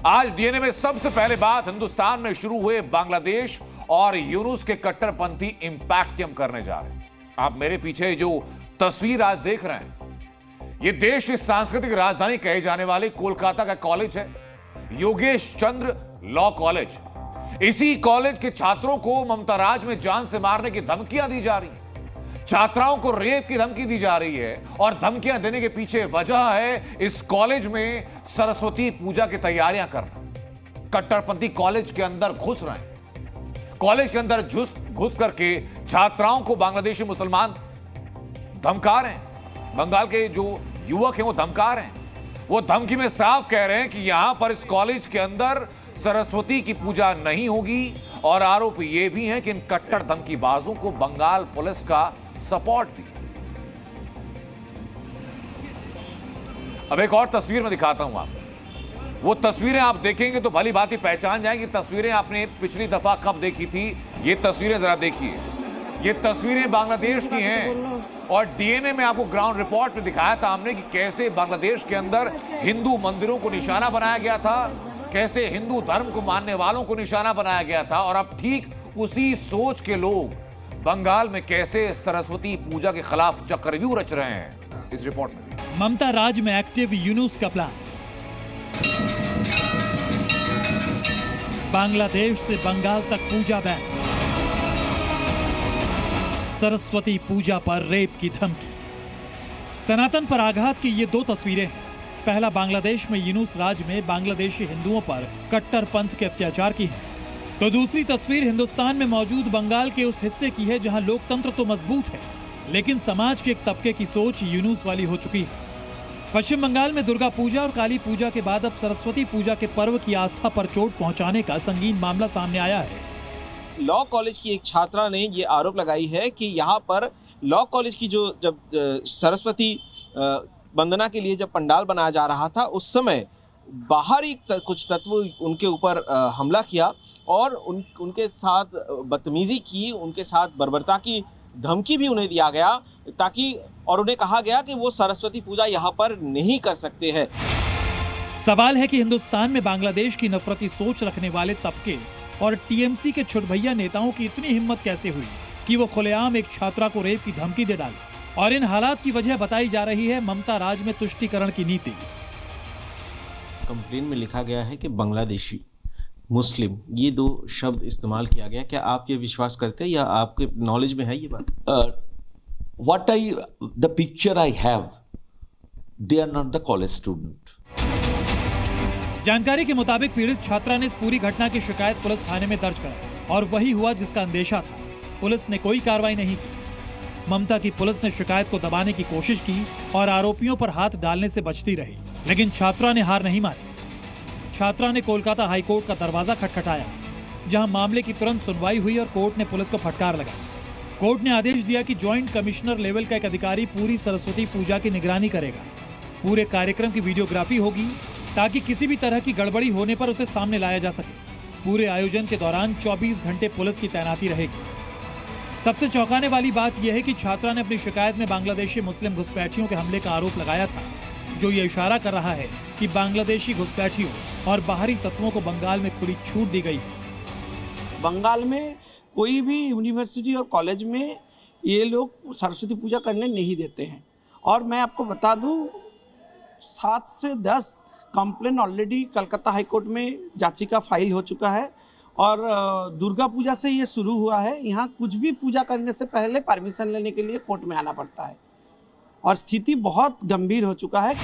आज डीएनए में सबसे पहले बात हिंदुस्तान में शुरू हुए बांग्लादेश और यूनुस के कट्टरपंथी इंपैक्ट की हम करने जा रहे हैं। आप मेरे पीछे जो तस्वीर आज देख रहे हैं, यह देश की सांस्कृतिक राजधानी कहे जाने वाले कोलकाता का कॉलेज है, योगेश चंद्र लॉ कॉलेज। इसी कॉलेज के छात्रों को ममता राज में जान से मारने की धमकियां दी जा रही हैं। छात्राओं को रेप की धमकी दी जा रही है और धमकियां देने के पीछे वजह है इस कॉलेज में सरस्वती पूजा की तैयारियां करना। कट्टरपंथी कॉलेज के अंदर घुस रहे हैं। कॉलेज के अंदर घुस करके छात्राओं को बांग्लादेशी मुसलमान धमका रहे हैं। बंगाल के जो युवक हैं वो धमका रहे हैं। वो धमकी में साफ कह रहे हैं कि यहां पर इस कॉलेज के अंदर सरस्वती की पूजा नहीं होगी और आरोप ये भी है कि इन कट्टर धमकीबाजों को बंगाल पुलिस का सपोर्ट भी। अब एक और तस्वीर में दिखाता हूं आपको। वो तस्वीरें आप देखेंगे तो भली भांति पहचान जाएंगे। तस्वीरें आपने पिछली दफा कब देखी थी, ये तस्वीरें जरा देखिए। ये तस्वीरें बांग्लादेश की हैं और डीएनए में आपको ग्राउंड रिपोर्ट में दिखाया था हमने कि कैसे बांग्लादेश के अंदर हिंदू मंदिरों को निशाना बनाया गया था, कैसे हिंदू धर्म को मानने वालों को निशाना बनाया गया था। और अब ठीक उसी सोच के लोग बंगाल में कैसे सरस्वती पूजा के खिलाफ चक्रव्यूह रच रहे हैं, इस रिपोर्ट में। ममता राज में एक्टिव यूनुस का प्लान। बांग्लादेश से बंगाल तक पूजा बैन। सरस्वती पूजा पर रेप की धमकी। सनातन पर आघात की ये दो तस्वीरें हैं। पहला बांग्लादेश में यूनुस राज में बांग्लादेशी हिंदुओं पर कट्टरपंथ के अत्याचार की है, तो दूसरी तस्वीर हिंदुस्तान में मौजूद बंगाल के उस हिस्से की है जहां लोकतंत्र तो मजबूत है लेकिन समाज के एक तबके की सोच यूनुस वाली हो चुकी है। पश्चिम बंगाल में दुर्गा पूजा और काली पूजा के बाद अब सरस्वती पूजा के पर्व की आस्था पर चोट पहुंचाने का संगीन मामला सामने आया है। लॉ कॉलेज की एक छात्रा ने ये आरोप लगाई है कि यहाँ पर लॉ कॉलेज की जब सरस्वती वंदना के लिए जब पंडाल बनाया जा रहा था उस समय बाहरी कुछ तत्व उनके ऊपर हमला किया और उनके साथ बदतमीजी की, उनके साथ बर्बरता की धमकी भी उन्हें दिया गया और उन्हें कहा गया कि वो सरस्वती पूजा यहाँ पर नहीं कर सकते हैं। सवाल है कि हिंदुस्तान में बांग्लादेश की नफरती सोच रखने वाले तबके और टीएमसी के छुटभैया नेताओं की इतनी हिम्मत कैसे हुई कि वो खुलेआम एक छात्रा को रेप की धमकी दे डाले। और इन हालात की वजह बताई जा रही है ममता राज में तुष्टीकरण की नीति। कंप्लेन में लिखा गया है कि बांग्लादेशी मुस्लिम ये दो शब्द इस्तेमाल किया गया। क्या आप ये विश्वास करते हैं या आपके नॉलेज में है ये बात? The picture I have, they are not the college student. जानकारी के मुताबिक पीड़ित छात्रा ने इस पूरी घटना की शिकायत पुलिस थाने में दर्ज कराई और वही हुआ जिसका अंदेशा था। पुलिस ने कोई कार्रवाई नहीं की। ममता की पुलिस ने शिकायत को दबाने की कोशिश की और आरोपियों पर हाथ डालने से बचती रही, लेकिन छात्रा ने हार नहीं मानी। छात्रा ने कोलकाता हाईकोर्ट का दरवाजा खटखटाया, जहां मामले की तुरंत सुनवाई हुई और कोर्ट ने पुलिस को फटकार लगाई। कोर्ट ने आदेश दिया कि ज्वाइंट कमिश्नर लेवल का एक अधिकारी पूरी सरस्वती पूजा की निगरानी करेगा। पूरे कार्यक्रम की वीडियोग्राफी होगी ताकि किसी भी तरह की गड़बड़ी होने पर उसे सामने लाया जा सके। पूरे आयोजन के दौरान 24 घंटे पुलिस की तैनाती रहेगी। सबसे चौंकाने वाली बात यह है कि छात्रा ने अपनी शिकायत में बांग्लादेशी मुस्लिम घुसपैठियों के हमले का आरोप लगाया था, जो ये इशारा कर रहा है कि बांग्लादेशी घुसपैठियों और बाहरी तत्वों को बंगाल में खुली छूट दी गई है। बंगाल में कोई भी यूनिवर्सिटी और कॉलेज में ये लोग सरस्वती पूजा करने नहीं देते हैं। और मैं आपको बता दूं 7 से 10 कंप्लेन ऑलरेडी कलकत्ता हाईकोर्ट में याचिका फाइल हो चुका है और दुर्गा पूजा से ये शुरू हुआ है। यहाँ कुछ भी पूजा करने से पहले परमिशन लेने के लिए कोर्ट में आना पड़ता है और स्थिति बहुत गंभीर हो चुका है।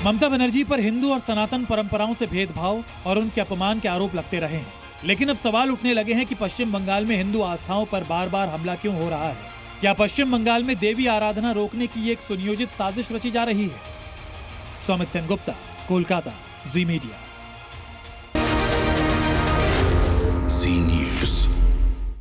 ममता बनर्जी पर हिंदू और सनातन परंपराओं से भेदभाव और उनके अपमान के आरोप लगते रहे हैं, लेकिन अब सवाल उठने लगे हैं कि पश्चिम बंगाल में हिंदू आस्थाओं पर बार बार हमला क्यों हो रहा है। क्या पश्चिम बंगाल में देवी आराधना रोकने की एक सुनियोजित साजिश रची जा रही है? सौमित सेनगुप्ता, कोलकाता, जी मीडिया।